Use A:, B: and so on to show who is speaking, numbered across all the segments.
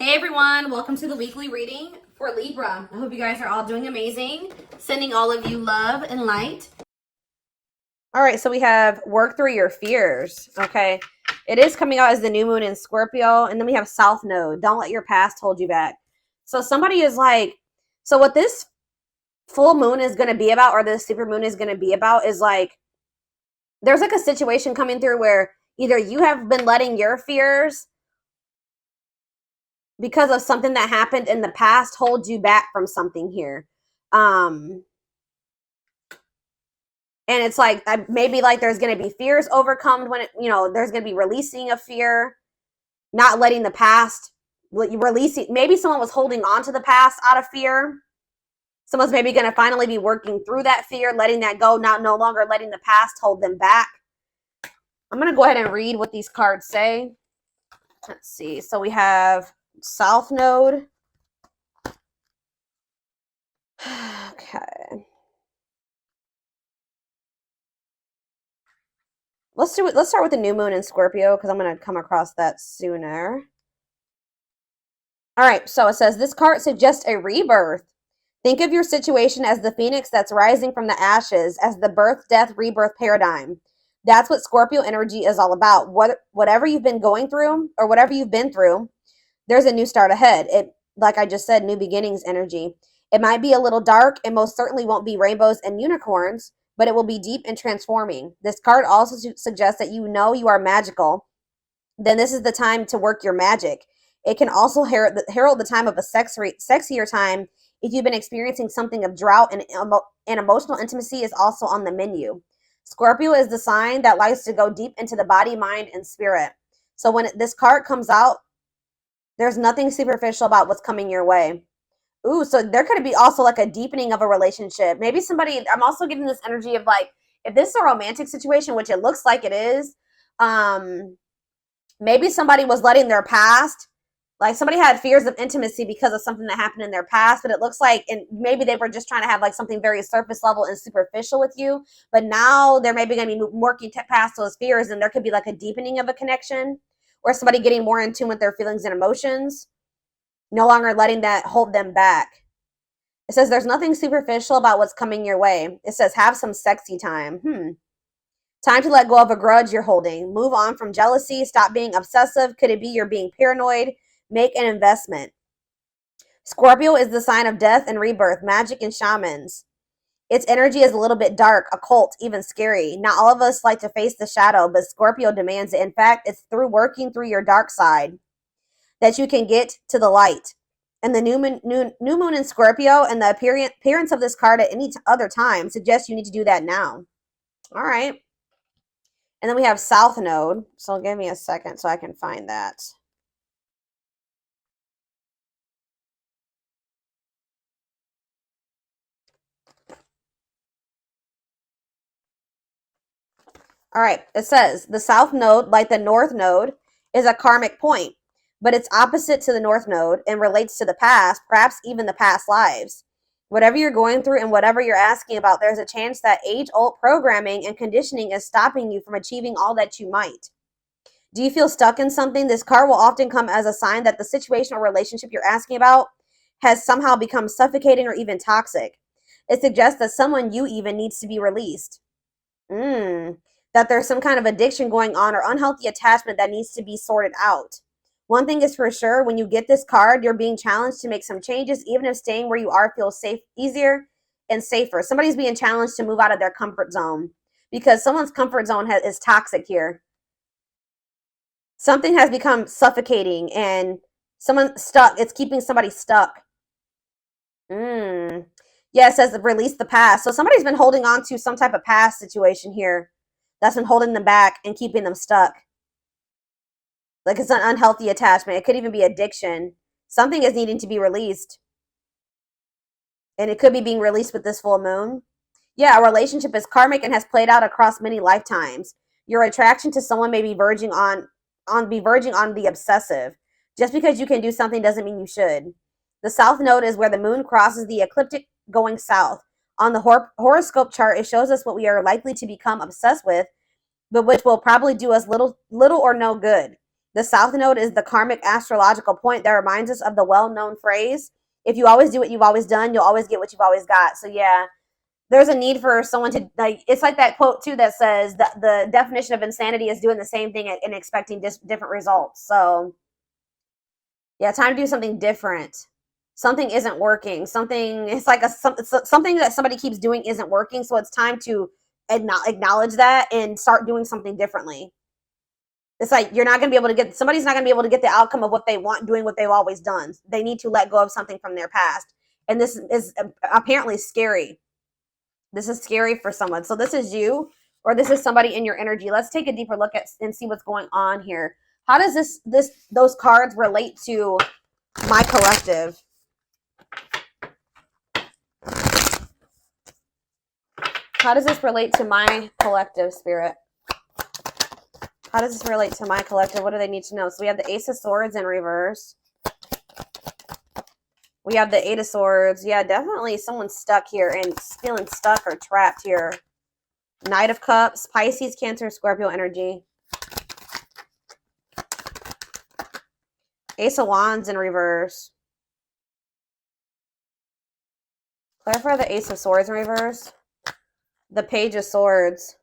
A: Hey everyone, welcome to the weekly reading for Libra. I hope you guys are all doing amazing. Sending all of you love and light. All right, so we have work through your fears. Okay, it is coming out as the new moon in Scorpio, and then we have South Node. Don't let your past hold you back. So somebody is like, so what this full moon is going to be about, or this super moon is going to be about, is like, there's like a situation coming through where either you have been letting your fears because of something that happened in the past hold you back from something here. And it's like maybe like there's going to be fears overcome when there's going to be releasing of fear, not letting the past releasing. Maybe someone was holding on to the past out of fear. Someone's maybe going to finally be working through that fear, letting that go, no longer letting the past hold them back. I'm going to go ahead and read what these cards say. Let's see. So we have South Node. Okay. Let's start with the new moon in Scorpio because I'm going to come across that sooner. All right, so it says this card suggests a rebirth. Think of your situation as the phoenix that's rising from the ashes, as the birth, death, rebirth paradigm. That's what Scorpio energy is all about. Whatever you've been going through or whatever you've been through, there's a new start ahead. It, like I just said, new beginnings energy. It might be a little dark and most certainly won't be rainbows and unicorns, but it will be deep and transforming. This card also suggests that you know you are magical. Then this is the time to work your magic. It can also herald the time of a sexier time if you've been experiencing something of drought, and emotional intimacy is also on the menu. Scorpio is the sign that likes to go deep into the body, mind, and spirit. So when this card comes out, there's nothing superficial about what's coming your way. Ooh, so there could be also like a deepening of a relationship. Maybe somebody, I'm also getting this energy of like, if this is a romantic situation, which it looks like it is, maybe somebody was letting their past, like somebody had fears of intimacy because of something that happened in their past, but it looks like, and maybe they were just trying to have like something very surface level and superficial with you, but now they're maybe going to be working past those fears, and there could be like a deepening of a connection or somebody getting more in tune with their feelings and emotions, no longer letting that hold them back. It says there's nothing superficial about what's coming your way. It says have some sexy time. Time to let go of a grudge you're holding. Move on from jealousy. Stop being obsessive. Could it be you're being paranoid? Make an investment. Scorpio is the sign of death and rebirth, magic and shamans. Its energy is a little bit dark, occult, even scary. Not all of us like to face the shadow, but Scorpio demands it. In fact, it's through working through your dark side that you can get to the light. And the new moon in Scorpio and the appearance of this card at any other time suggests you need to do that now. All right. And then we have South Node. So give me a second so I can find that. All right. It says the South Node, like the North Node, is a karmic point, but it's opposite to the North Node and relates to the past, perhaps even the past lives. Whatever you're going through and whatever you're asking about, there's a chance that age-old programming and conditioning is stopping you from achieving all that you might. Do you feel stuck in something? This card will often come as a sign that the situation or relationship you're asking about has somehow become suffocating or even toxic. It suggests that someone you even needs to be released. That there's some kind of addiction going on or unhealthy attachment that needs to be sorted out. One thing is for sure, when you get this card, you're being challenged to make some changes, even if staying where you are feels safe, easier and safer. Somebody's being challenged to move out of their comfort zone because someone's comfort zone is toxic here. Something has become suffocating and someone stuck. It's keeping somebody stuck. Yeah, it says release the past. So somebody's been holding on to some type of past situation here that's been holding them back and keeping them stuck. Like it's an unhealthy attachment. It could even be addiction. Something is needing to be released. And it could be being released with this full moon. Yeah, a relationship is karmic and has played out across many lifetimes. Your attraction to someone may be verging on the obsessive. Just because you can do something doesn't mean you should. The South Node is where the moon crosses the ecliptic going south. On the horoscope chart, it shows us what we are likely to become obsessed with, but which will probably do us little or no good. The South Node is the karmic astrological point that reminds us of the well-known phrase, if you always do what you've always done, you'll always get what you've always got. So yeah, there's a need for someone to, like, it's like that quote too that says that the definition of insanity is doing the same thing and expecting different results. So yeah, time to do something different. Something isn't working. Something, it's like something that somebody keeps doing isn't working. So it's time to acknowledge that and start doing something differently. It's like you're not going to be able to get, somebody's not going to be able to get the outcome of what they want doing what they've always done. They need to let go of something from their past. And this is apparently scary. This is scary for someone. So this is you, or this is somebody in your energy. Let's take a deeper look at and see what's going on here. How does those cards relate to my collective? How does this relate to my collective, Spirit? How does this relate to my collective? What do they need to know? So we have the Ace of Swords in reverse. We have the Eight of Swords. Yeah, definitely someone's stuck here and feeling stuck or trapped here. Knight of Cups, Pisces, Cancer, Scorpio energy. Ace of Wands in reverse. Clarify the Ace of Swords in reverse. The Page of Swords.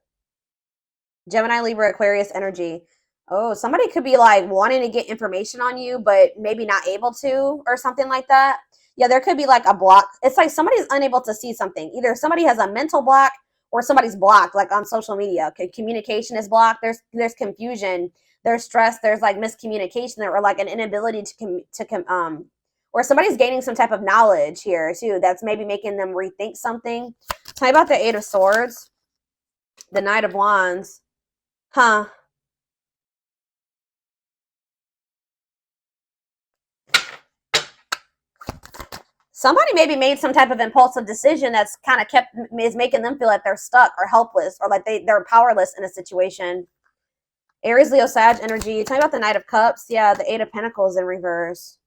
A: Gemini, Libra, Aquarius energy. Oh, somebody could be like wanting to get information on you, but maybe not able to, or something like that. Yeah, there could be like a block. It's like somebody's unable to see something. Either somebody has a mental block or somebody's blocked, like on social media. Okay, communication is blocked. There's confusion. There's stress. There's like miscommunication or like an inability or somebody's gaining some type of knowledge here too. That's maybe making them rethink something. Tell me about the Eight of Swords, the Knight of Wands. Huh. Somebody maybe made some type of impulsive decision that's kind of is making them feel like they're stuck or helpless or like they're powerless in a situation. Aries, Leo, Sag energy. Tell me about the Knight of Cups. Yeah, the Eight of Pentacles in reverse.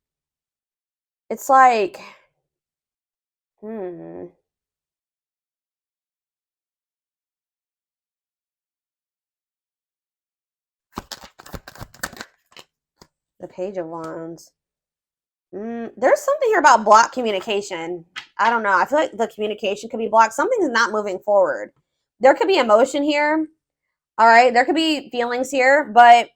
A: It's like, The Page of Wands. There's something here about blocked communication. I don't know. I feel like the communication could be blocked. Something's not moving forward. There could be emotion here. All right. There could be feelings here, but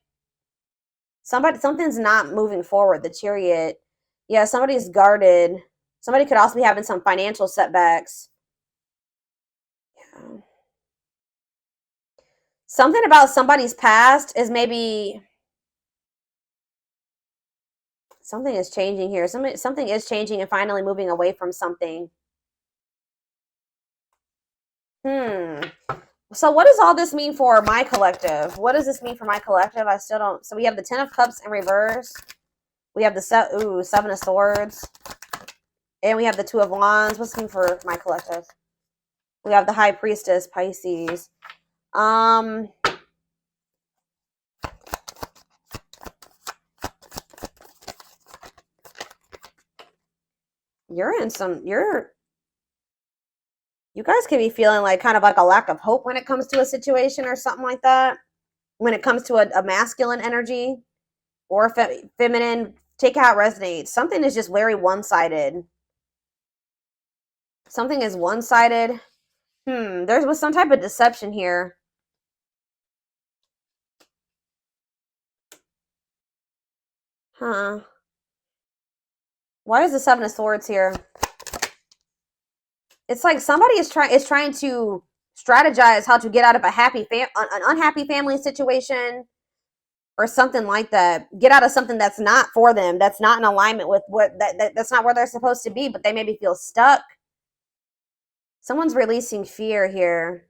A: something's not moving forward. The Chariot. Yeah, somebody's guarded. Somebody could also be having some financial setbacks. Yeah. Something about somebody's past is maybe something is changing here. Something is changing and finally moving away from something. So what does all this mean for my collective? What does this mean for my collective? I still don't. So we have the Ten of Cups in reverse. We have the Seven of Swords. And we have the Two of Wands. What's the mean for my collective? We have the High Priestess, Pisces. You guys could be feeling like kind of like a lack of hope when it comes to a situation or something like that. When it comes to a masculine energy or feminine, take how it resonates. Something is just very one-sided. Something is one-sided. There was some type of deception here. Huh. Why is the Seven of Swords here? It's like somebody is trying to strategize how to get out of an unhappy family situation or something like that. Get out of something that's not for them. That's not in alignment with that's not where they're supposed to be, but they maybe feel stuck. Someone's releasing fear here.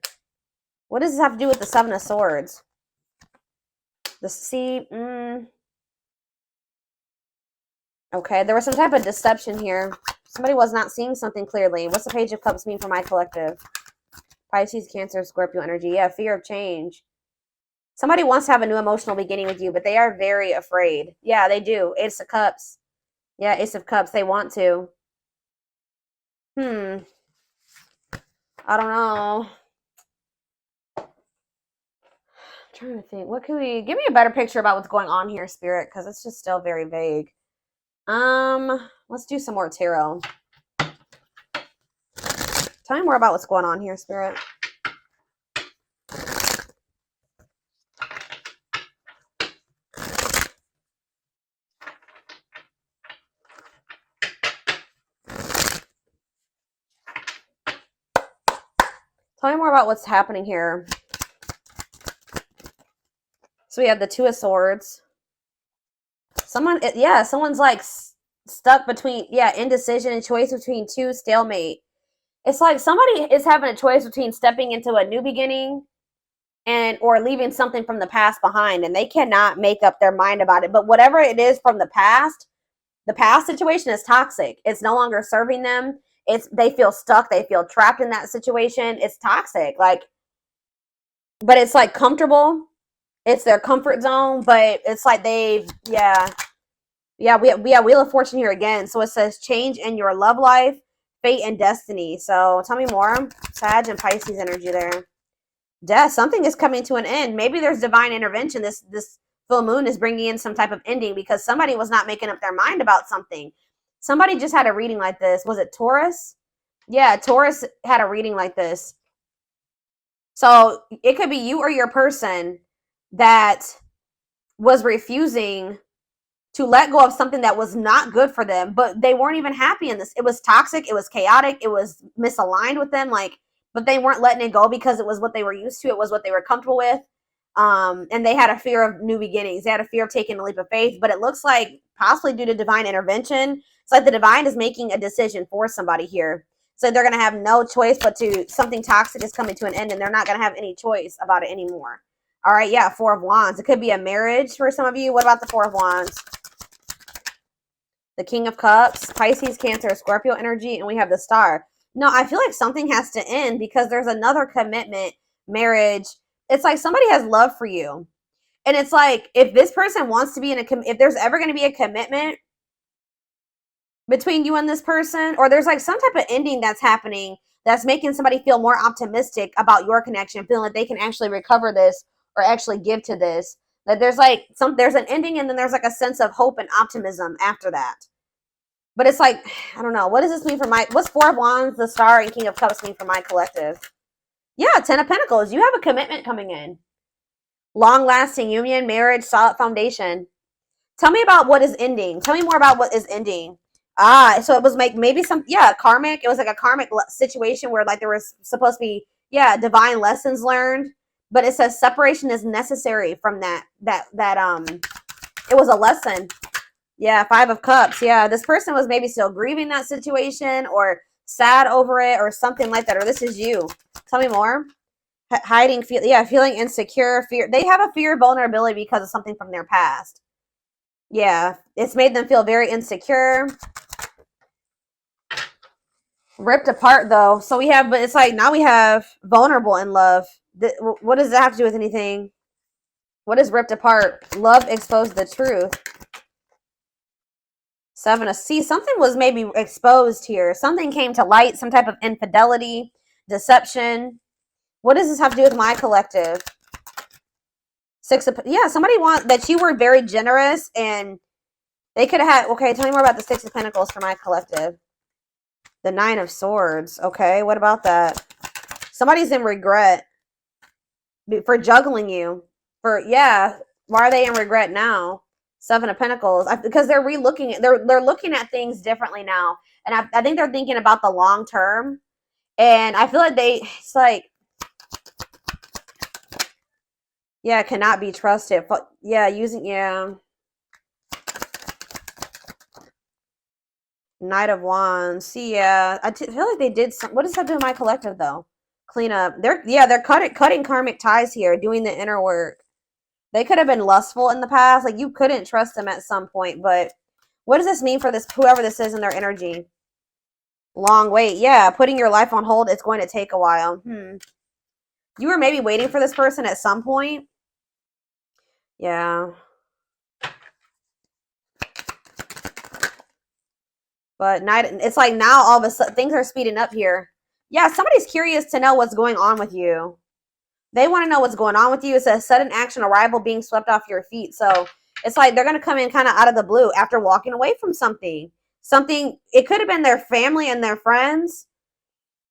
A: What does this have to do with the Seven of Swords? Okay, there was some type of deception here. Somebody was not seeing something clearly. What's the Page of Cups mean for my collective? Pisces, Cancer, Scorpio energy. Yeah, fear of change. Somebody wants to have a new emotional beginning with you, but they are very afraid. Yeah, they do. Ace of Cups. Yeah, Ace of Cups. They want to. I don't know. I'm trying to think. What can we give me a better picture about what's going on here, Spirit? Because it's just still very vague. Let's do some more tarot. Tell me more about what's going on here, Spirit. Tell me more about what's happening here. So we have the Two of Swords. Someone's like stuck between, indecision and choice between two, stalemate. It's like somebody is having a choice between stepping into a new beginning or leaving something from the past behind, and they cannot make up their mind about it. But whatever it is from the past situation is toxic. It's no longer serving them. They feel stuck. They feel trapped in that situation. It's toxic. Like, but it's like comfortable. It's their comfort zone, but it's like we have Wheel of Fortune here again. So it says change in your love life, fate, and destiny. So tell me more. Sag and Pisces energy there. Death. Something is coming to an end. Maybe there's divine intervention. This full moon is bringing in some type of ending because somebody was not making up their mind about something. Somebody just had a reading like this. Was it Taurus? Yeah, Taurus had a reading like this. So it could be you or your person that was refusing to let go of something that was not good for them, but they weren't even happy in this. It was toxic. It was chaotic. It was misaligned with them. But they weren't letting it go because it was what they were used to. It was what they were comfortable with. And they had a fear of new beginnings. They had a fear of taking a leap of faith, but it looks like possibly due to divine intervention. It's like the divine is making a decision for somebody here. So they're going to have no choice but something toxic is coming to an end, and they're not going to have any choice about it anymore. All right, yeah, Four of Wands. It could be a marriage for some of you. What about the Four of Wands? The King of Cups, Pisces, Cancer, Scorpio energy, and we have the Star. No, I feel like something has to end because there's another commitment, marriage. It's like somebody has love for you. And it's like, if this person wants to be if there's ever going to be a commitment between you and this person, or there's like some type of ending that's happening that's making somebody feel more optimistic about your connection, feeling like they can actually recover this or actually give to this. That there's an ending, and then there's like a sense of hope and optimism after that. But it's like, I don't know. What does this mean for what's Four of Wands, the Star, and King of Cups mean for my collective? Yeah, Ten of Pentacles. You have a commitment coming in. Long-lasting union, marriage, solid foundation. Tell me about what is ending. Tell me more about what is ending. So it was maybe karmic. It was like a karmic situation where like there was supposed to be, divine lessons learned. But it says separation is necessary from that it was a lesson. Yeah, Five of Cups. Yeah, this person was maybe still grieving that situation or sad over it or something like that. Or this is you. Tell me more. Hiding, feeling insecure, fear. They have a fear of vulnerability because of something from their past. Yeah, it's made them feel very insecure. Ripped apart, though. So but it's like now we have vulnerable in love. What does that have to do with anything? What is ripped apart? Love exposed the truth. Seven of something was maybe exposed here. Something came to light, some type of infidelity, deception. What does this have to do with my collective? Somebody that you were very generous and they could have had, okay, tell me more about the Six of Pentacles for my collective. The Nine of Swords. Okay, what about that? Somebody's in regret for juggling you. Why are they in regret now? Seven of Pentacles, because they're they're looking at things differently now, and I think they're thinking about the long term, and I feel like it's like, cannot be trusted. Knight of Wands. I feel like they did some. What does that do with my collective though? Clean up. They're cutting karmic ties here, doing the inner work. They could have been lustful in the past. Like, you couldn't trust them at some point. But what does this mean for whoever this is in their energy? Long wait. Yeah, putting your life on hold. It's going to take a while. You were maybe waiting for this person at some point. Yeah. But it's like now all of a sudden things are speeding up here. Yeah, somebody's curious to know what's going on with you. They want to know what's going on with you. It says sudden action, arrival, being swept off your feet. So it's like they're going to come in kind of out of the blue after walking away from something. Something, it could have been their family and their friends.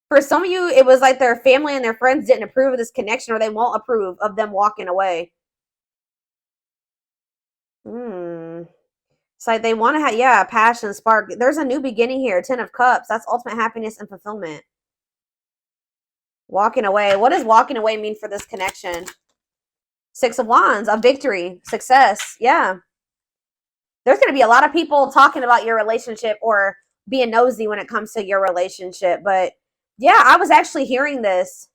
A: For some of you, it was like their family and their friends didn't approve of this connection, or they won't approve of them walking away. It's like they want to have, yeah, passion, spark. There's a new beginning here. 10 of Cups. That's ultimate happiness and fulfillment. Walking away. What does walking away mean for this connection? 6 of Wands, a victory, success. Yeah. There's going to be a lot of people talking about your relationship or being nosy when it comes to your relationship. But yeah, I was actually hearing this.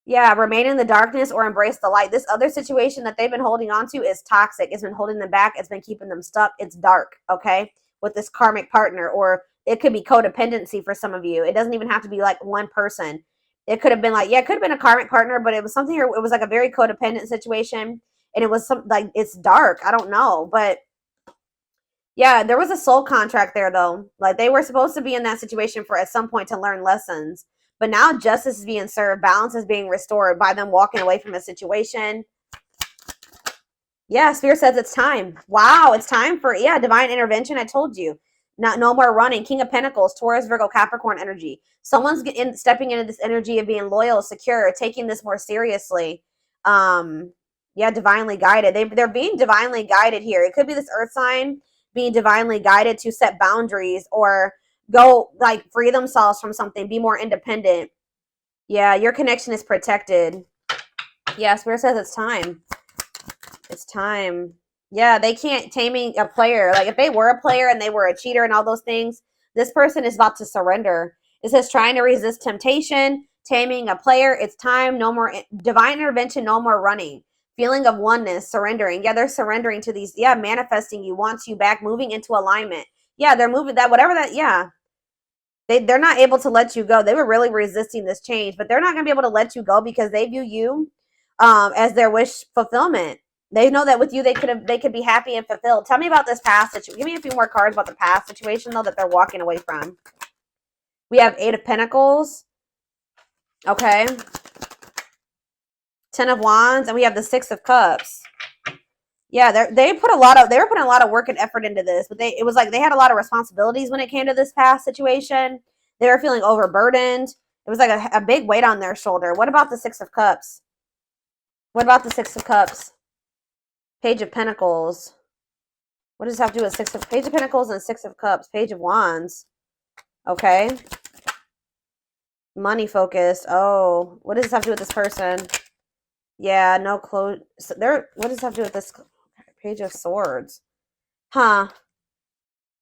A: Yeah, remain in the darkness or embrace the light. This other situation that they've been holding on to is toxic. It's been holding them back. It's been keeping them stuck. It's dark, okay, with this karmic partner. Or it could be codependency for some of you. It doesn't even have to be like one person. It could have been like, yeah, it could have been a karmic partner, but it was something here. It was like a very codependent situation. And it was some like, it's dark. I don't know. But yeah, there was a soul contract there though. Like they were supposed to be in that situation for at some point to learn lessons. But now justice is being served. Balance is being restored by them walking away from a situation. Yeah, Spirit says it's time. Wow, it's time for, yeah, divine intervention. I told you. No more running. King of Pentacles, Taurus, Virgo, Capricorn energy. Someone's stepping into this energy of being loyal, secure, taking this more seriously. Yeah, divinely guided. They're being divinely guided here. It could be this earth sign being divinely guided to set boundaries or go like free themselves from something, be more independent. Yeah, your connection is protected. Yeah, Spirit says it's time. It's time. Yeah, they can't taming a player. Like if they were a player and they were a cheater and all those things, this person is about to surrender. It says trying to resist temptation, taming a player. It's time. No more divine intervention. No more running. Feeling of oneness, surrendering. Yeah, they're surrendering to these. Yeah, manifesting you, wants you back, moving into alignment. Yeah, they're moving that, whatever that, yeah. They're not able to let you go. They were really resisting this change, but they're not going to be able to let you go because they view you as their wish fulfillment. They know that with you, they could be happy and fulfilled. Tell me about this past situation. Give me a few more cards about the past situation, though, that they're walking away from. We have 8 of Pentacles. Okay. 10 of Wands, and we have the 6 of Cups. Yeah, they were putting a lot of work and effort into this, but it was like they had a lot of responsibilities when it came to this past situation. They were feeling overburdened. It was like a big weight on their shoulder. What about the 6 of Cups? What about the 6 of Cups? Page of Pentacles. What does this have to do with Page of Pentacles and 6 of Cups? Page of Wands. Okay. Money focused. Oh, what does this have to do with this person? Yeah, no clothes. So what does this have to do with this? Page of Swords. Huh.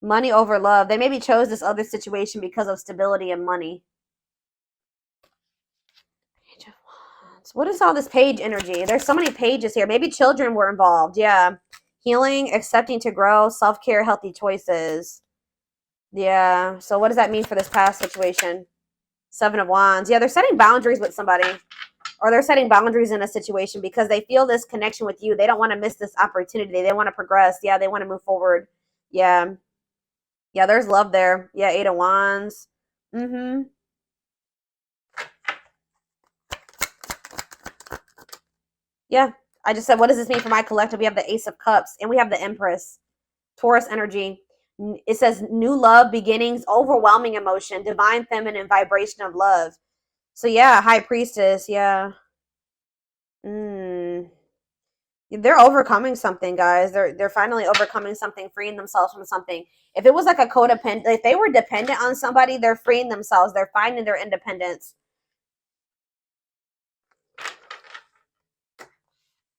A: Money over love. They maybe chose this other situation because of stability and money. Page of Wands. What is all this page energy? There's so many pages here. Maybe children were involved. Yeah. Healing, accepting to grow, self-care, healthy choices. Yeah. So what does that mean for this past situation? 7 of Wands. Yeah, they're setting boundaries with somebody. Or they're setting boundaries in a situation because they feel this connection with you. They don't want to miss this opportunity. They want to progress. Yeah, they want to move forward. Yeah. Yeah, there's love there. Yeah, 8 of Wands. Mm-hmm. Yeah, I just said, what does this mean for my collective? We have the Ace of Cups and we have the Empress. Taurus energy. It says new love, beginnings, overwhelming emotion, divine feminine vibration of love. So yeah, High Priestess, yeah. They're overcoming something, guys. They're finally overcoming something, freeing themselves from something. If it was like a codependent, if they were dependent on somebody, they're freeing themselves. They're finding their independence.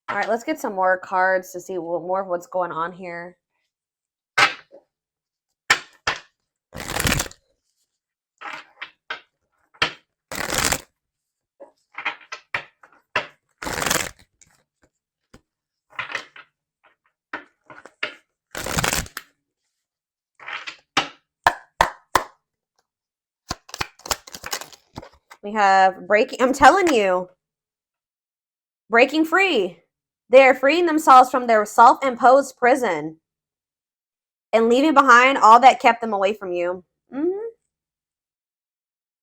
A: All right, let's get some more cards to see more of what's going on here. We have breaking. I'm telling you, breaking free. They are freeing themselves from their self-imposed prison and leaving behind all that kept them away from you. Mm-hmm.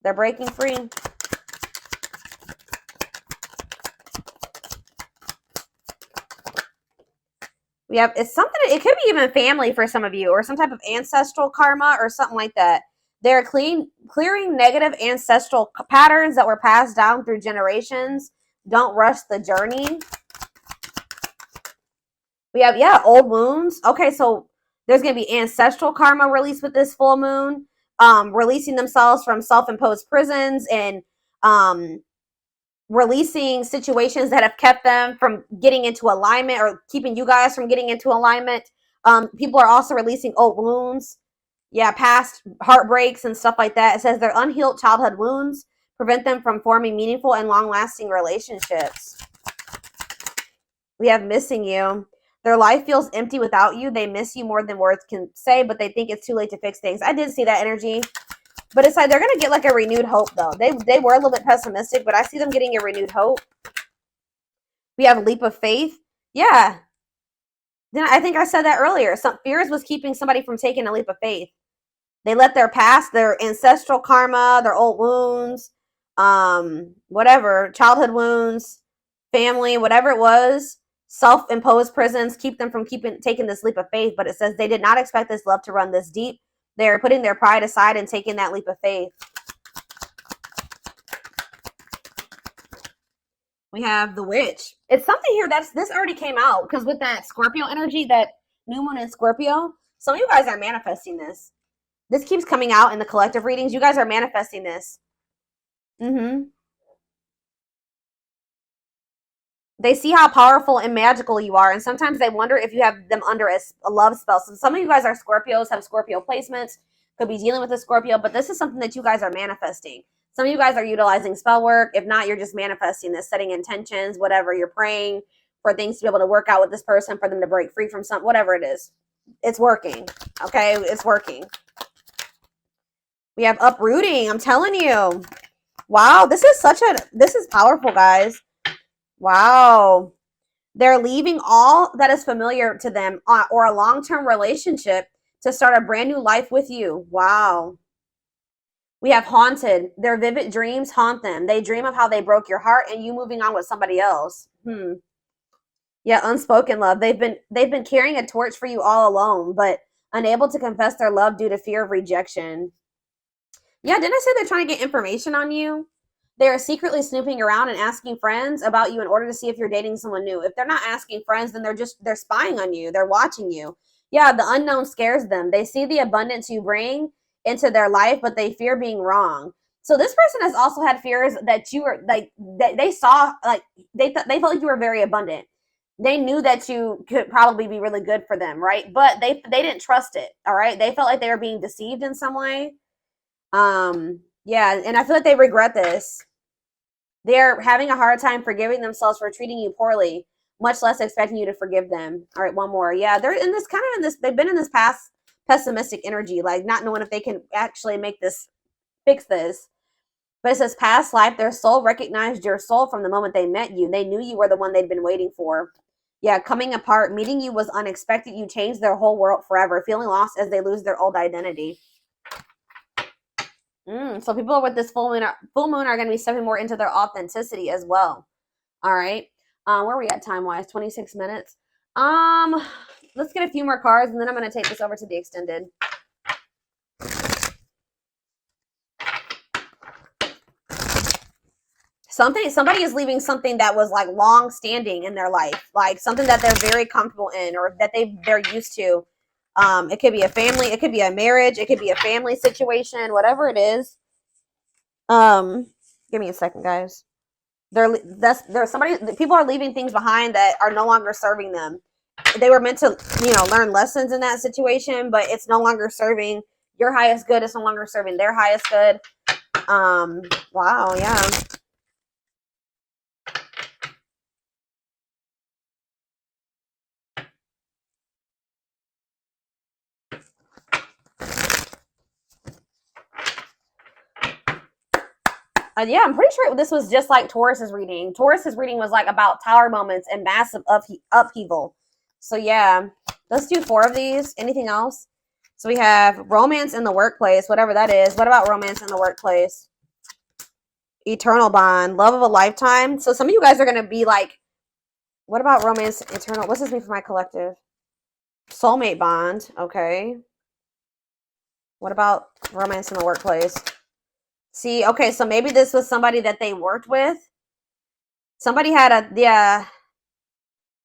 A: They're breaking free. We have, it's something, it could be even family for some of you, or some type of ancestral karma or something like that. They're clearing negative ancestral patterns that were passed down through generations. Don't rush the journey. We have, yeah, old wounds. Okay, so there's going to be ancestral karma released with this full moon, releasing themselves from self-imposed prisons, and releasing situations that have kept them from getting into alignment, or keeping you guys from getting into alignment. People are also releasing old wounds. Yeah, past heartbreaks and stuff like that. It says their unhealed childhood wounds prevent them from forming meaningful and long-lasting relationships. We have missing you. Their life feels empty without you. They miss you more than words can say, but they think it's too late to fix things. I did see that energy. But it's like they're going to get like a renewed hope, though. They were a little bit pessimistic, but I see them getting a renewed hope. We have a leap of faith. Yeah. Then I think I said that earlier. Some fears was keeping somebody from taking a leap of faith. They let their past, their ancestral karma, their old wounds, whatever, childhood wounds, family, whatever it was, self-imposed prisons, keep them from taking this leap of faith. But it says they did not expect this love to run this deep. They're putting their pride aside and taking that leap of faith. We have the witch. It's something here this already came out, because with that Scorpio energy, that new moon in Scorpio, some of you guys are manifesting this. This keeps coming out in the collective readings. You guys are manifesting this. They see how powerful and magical you are, and sometimes they wonder if you have them under a love spell. So some of you guys are Scorpios, have Scorpio placements, could be dealing with a Scorpio, but this is something that you guys are manifesting. Some of you guys are utilizing spell work. If not, you're just manifesting this, setting intentions, whatever. You're praying for things to be able to work out with this person, for them to break free from something, whatever it is. It's working, okay? It's working. We have uprooting. I'm telling you. Wow, this is powerful, guys. Wow. They're leaving all that is familiar to them, or a long-term relationship, to start a brand new life with you. Wow. We have haunted. Their vivid dreams haunt them. They dream of how they broke your heart and you moving on with somebody else. Yeah, unspoken love. They've been carrying a torch for you all alone, but unable to confess their love due to fear of rejection. Yeah, didn't I say they're trying to get information on you? They are secretly snooping around and asking friends about you in order to see if you're dating someone new. If they're not asking friends, then they're spying on you. They're watching you. Yeah, the unknown scares them. They see the abundance you bring into their life, but they fear being wrong. So this person has also had fears that you were like, they saw, like they felt like you were very abundant. They knew that you could probably be really good for them, right? But they didn't trust it. All right, they felt like they were being deceived in some way. Yeah, and I feel like they regret this. They're having a hard time forgiving themselves for treating you poorly, much less expecting you to forgive them. All right, one more. Yeah, they're in this kind of in this, they've been in this past pessimistic energy, like not knowing if they can actually fix this. But it says past life, their soul recognized your soul from the moment they met you. They knew you were the one they'd been waiting for. Yeah, coming apart, meeting you was unexpected. You changed their whole world forever, feeling lost as they lose their old identity. So people with this full moon are going to be stepping more into their authenticity as well. All right. Where are we at time-wise? 26 minutes. Let's get a few more cards, and then I'm going to take this over to the extended. Somebody is leaving something that was like long standing in their life, like something that they're very comfortable in, or that they're used to. It could be a family, it could be a marriage, it could be a family situation, whatever it is. Give me a second, guys. People are leaving things behind that are no longer serving them. They were meant to, learn lessons in that situation, but it's no longer serving your highest good. It's no longer serving their highest good. Wow, yeah. Yeah, I'm pretty sure this was just like Taurus's reading. Taurus's reading was like about tower moments and massive upheaval. So yeah, let's do 4 of these. Anything else? So we have romance in the workplace, whatever that is. What about romance in the workplace? Eternal bond, love of a lifetime. So some of you guys are going to be like, what about romance eternal? What's this mean for my collective? Soulmate bond. Okay. What about romance in the workplace? See, okay, so maybe this was somebody that they worked with. Somebody had a, yeah,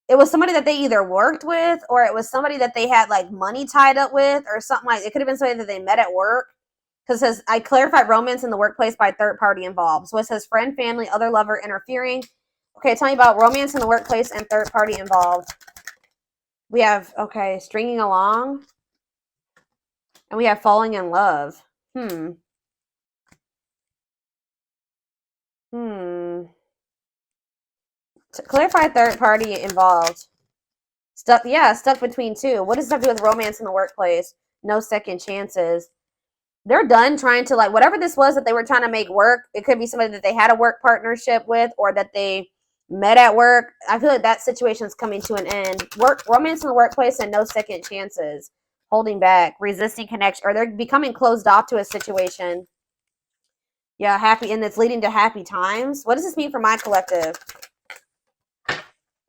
A: it was somebody that they either worked with or it was somebody that they had like money tied up with or something like it could have been somebody that they met at work. Because it says, I clarified romance in the workplace by third party involved. So it says friend, family, other lover interfering. Okay, tell me about romance in the workplace and third party involved. We have, okay, stringing along. And we have falling in love. Hmm. To clarify third party involved. Stuck, yeah, stuck between two. What does that have to do with romance in the workplace? No second chances. They're done trying to, like, whatever this was that they were trying to make work. It could be somebody that they had a work partnership with or that they met at work. I feel like that situation is coming to an end. Romance in the workplace and no second chances. Holding back, resisting connection, or they're becoming closed off to a situation. Yeah, happy, and it's leading to happy times. What does this mean for my collective?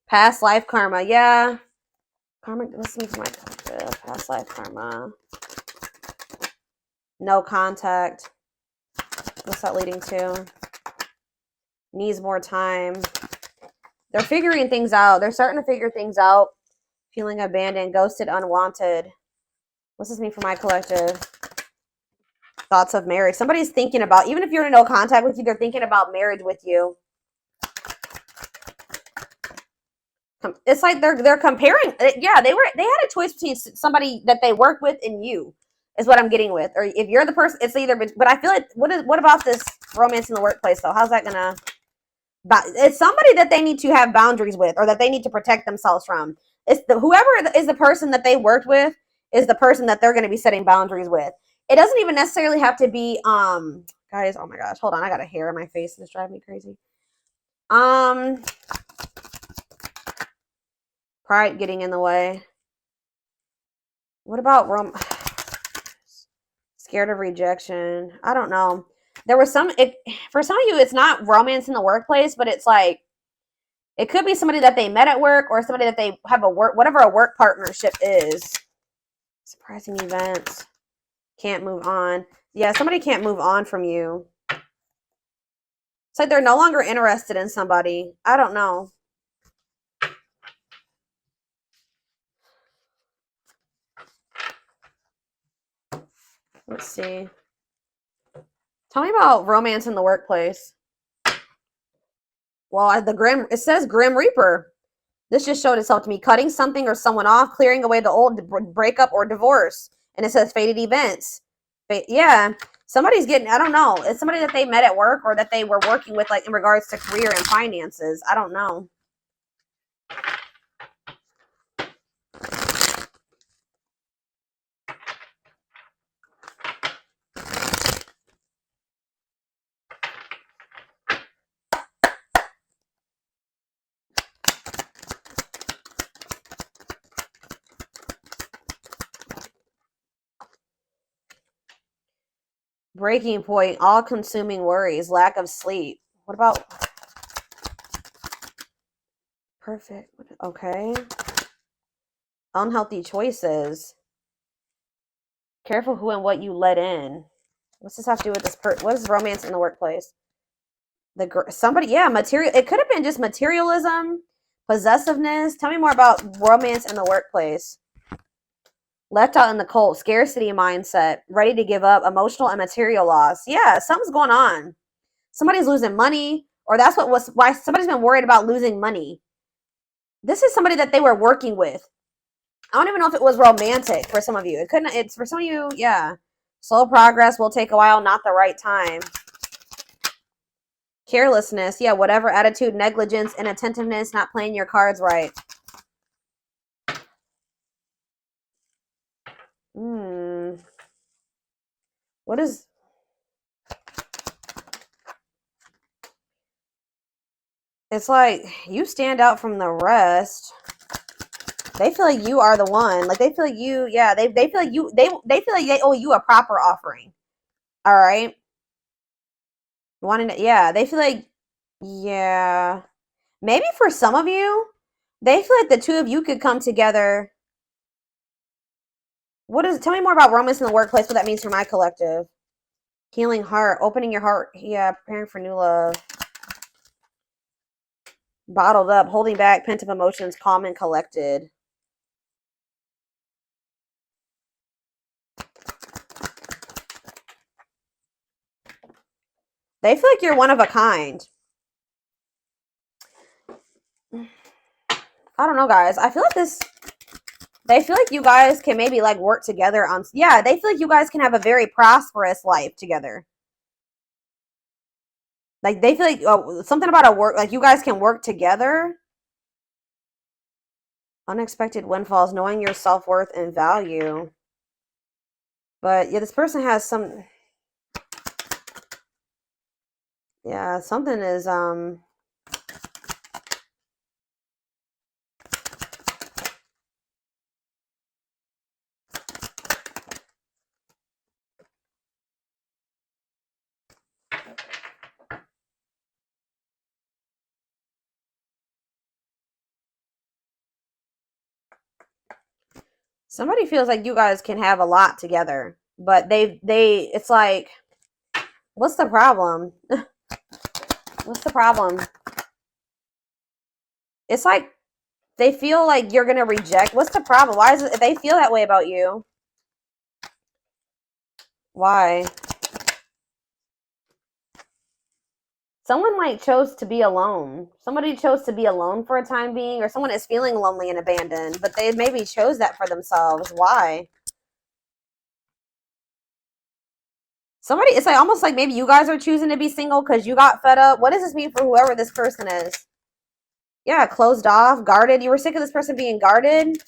A: Past life karma. Yeah. Karma, what's this mean for my collective? Past life karma. No contact. What's that leading to? Needs more time. They're figuring things out. They're starting to figure things out. Feeling abandoned, ghosted, unwanted. What's this mean for my collective? Thoughts of marriage. Somebody's thinking about, even if you're in no contact with you, they're thinking about marriage with you. It's like they're comparing. Yeah, they had a choice between somebody that they work with and you, is what I'm getting with. Or if you're the person, it's either. But I feel like what about this romance in the workplace though? How's that gonna? It's somebody that they need to have boundaries with, or that they need to protect themselves from. It's whoever is the person that they worked with is the person that they're going to be setting boundaries with. It doesn't even necessarily have to be guys. Oh my gosh, hold on, I got a hair in my face. It's driving me crazy. Pride getting in the way. What about scared of rejection? I don't know. There was for some of you, it's not romance in the workplace, but it's like it could be somebody that they met at work or somebody that they have whatever a work partnership is. Surprising events. Can't move on. Yeah, somebody can't move on from you. It's like they're no longer interested in somebody. I don't know. Let's see. Tell me about romance in the workplace. Well, it says Grim Reaper. This just showed itself to me. Cutting something or someone off, clearing away the old, breakup or divorce. And it says fated events. Yeah. Somebody's getting, I don't know. It's somebody that they met at work or that they were working with, like in regards to career and finances. I don't know. Breaking point, all-consuming worries, lack of sleep. What about perfect? Okay. Unhealthy choices. Careful who and what you let in. What's this have to do with this? What is romance in the workplace? Somebody, yeah, material. It could have been just materialism, possessiveness. Tell me more about romance in the workplace. Left out in the cold, scarcity mindset, ready to give up, emotional and material loss. Yeah, something's going on. Somebody's losing money, or that's why somebody's been worried about losing money. This is somebody that they were working with. I don't even know if it was romantic for some of you. It's for some of you, yeah. Slow progress will take a while, not the right time. Carelessness, yeah, whatever attitude, negligence, inattentiveness, not playing your cards right. What is... It's like you stand out from the rest. They feel like you are the one. Like they feel like you, yeah, they feel like you, they feel like they owe you a proper offering. All right. Wanting to, yeah, they feel like, yeah. Maybe for some of you, they feel like the two of you could come together. Tell me more about romance in the workplace, what that means for my collective. Healing heart, opening your heart. Yeah, preparing for new love. Bottled up, holding back, pent up emotions, calm and collected. They feel like you're one of a kind. I don't know, guys. I feel like they feel like you guys can maybe like work together on, yeah, they feel like you guys can have a very prosperous life together. Like they feel like something about a work, like you guys can work together. Unexpected windfalls, knowing your self-worth and value. But yeah, this person has some, yeah, something is somebody feels like you guys can have a lot together, but it's like, what's the problem? What's the problem? It's like they feel like you're gonna reject. What's the problem? Why is it they feel that way about you? Why? Someone like chose to be alone. Somebody chose to be alone for a time being, or someone is feeling lonely and abandoned, but they maybe chose that for themselves. Why? Somebody, it's like almost like maybe you guys are choosing to be single because you got fed up. What does this mean for whoever this person is? Yeah, closed off, guarded. You were sick of this person being guarded.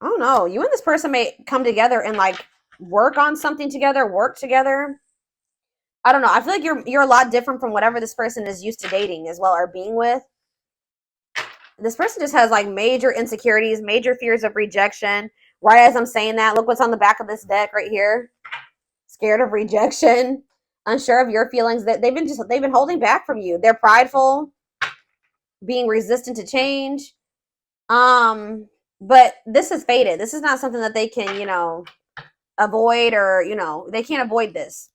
A: I don't know. You and this person may come together and like work on something together, work together. I don't know. I feel like you're a lot different from whatever this person is used to dating as well or being with. This person just has like major insecurities, major fears of rejection. Right as I'm saying that, look what's on the back of this deck right here. Scared of rejection, unsure of your feelings, that they've been holding back from you. They're prideful, being resistant to change. But this is fated. This is not something that they can, avoid, or, they can't avoid this.